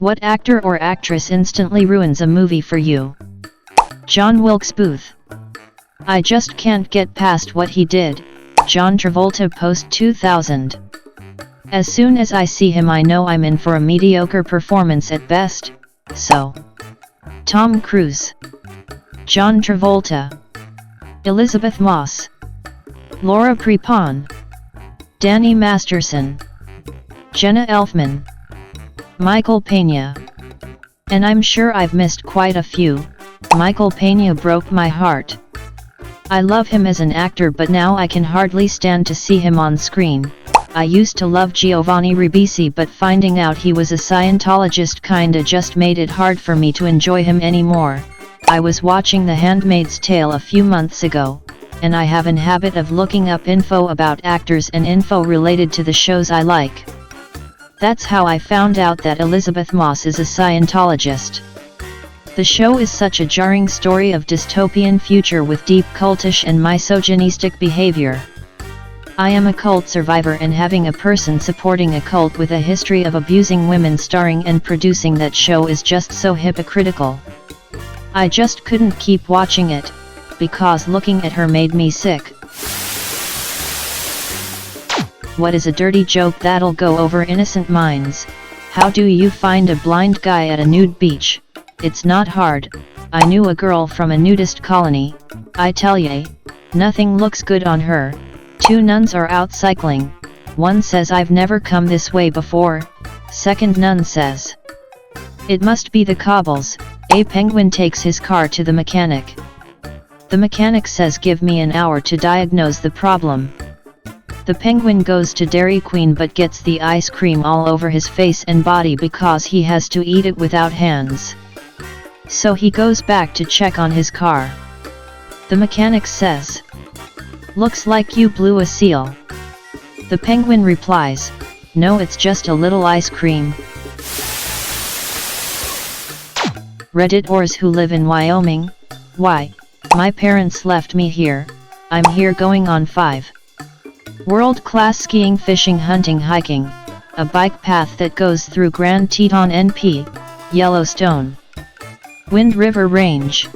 What actor or actress instantly ruins a movie for you? John Wilkes Booth. I just can't get past what he did. John Travolta post 2000. As soon as I see him I know I'm in for a mediocre performance at best, so. Tom Cruise. John Travolta. Elizabeth Moss. Laura Prepon. Danny Masterson. Jenna Elfman. Michael Pena. And I'm sure I've missed quite a few. Michael Pena broke my heart. I love him as an actor but now I can hardly stand to see him on screen. I used to love Giovanni Ribisi but finding out he was a Scientologist kinda just made it hard for me to enjoy him anymore. I was watching The Handmaid's Tale a few months ago, and I have an habit of looking up info about actors and info related to the shows I like. That's how I found out that Elizabeth Moss is a Scientologist. The show is such a jarring story of dystopian future with deep cultish and misogynistic behavior. I am a cult survivor and having a person supporting a cult with a history of abusing women starring and producing that show is just so hypocritical. I just couldn't keep watching it, because looking at her made me sick. What is a dirty joke that'll go over innocent minds? How do you find a blind guy at a nude beach? It's not hard. I knew a girl from a nudist colony. I tell ya, nothing looks good on her. 2 nuns are out cycling. One says I've never come this way before. Second nun says, it must be the cobbles. A penguin takes his car to the mechanic. The mechanic says give me an hour to diagnose the problem. The penguin goes to Dairy Queen but gets the ice cream all over his face and body because he has to eat it without hands. So he goes back to check on his car. The mechanic says, looks like you blew a seal. The penguin replies, no, it's just a little ice cream. Redditors who live in Wyoming. Why? My parents left me here. I'm here going on 5. World-class skiing, fishing, hunting, hiking. A bike path that goes through Grand Teton NP, Yellowstone. Wind River Range.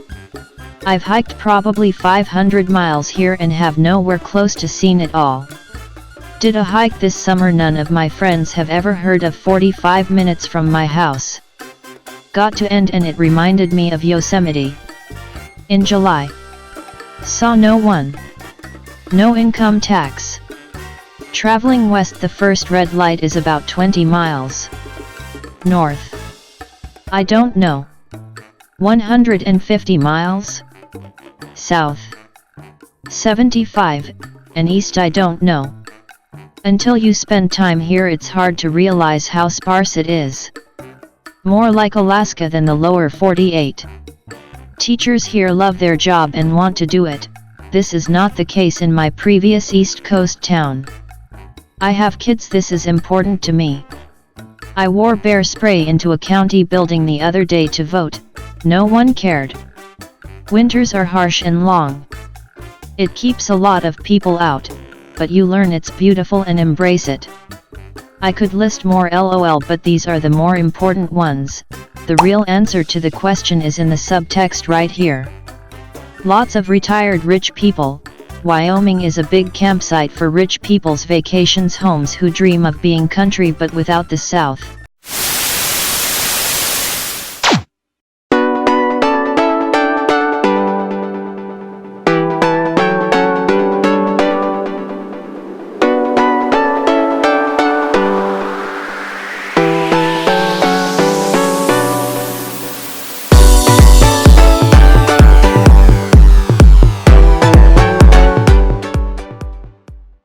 I've hiked probably 500 miles here and have nowhere close to seen it all. Did a hike this summer. None of my friends have ever heard of 45 minutes from my house. Got to end and it reminded me of Yosemite. In July. Saw no one. No income tax. Traveling west, the first red light is about 20 miles. North. I don't know. 150 miles? South. 75, and east I don't know. Until you spend time here it's hard to realize how sparse it is. More like Alaska than the lower 48. Teachers here love their job and want to do it. This is not the case in my previous East Coast town. I have kids, this is important to me. I wore bear spray into a county building the other day to vote. No one cared. Winters are harsh and long. It keeps a lot of people out, but you learn it's beautiful and embrace it. I could list more LOL, but these are the more important ones. The real answer to the question is in the subtext right here. Lots of retired rich people. Wyoming is a big campsite for rich people's vacations homes who dream of being country but without the South.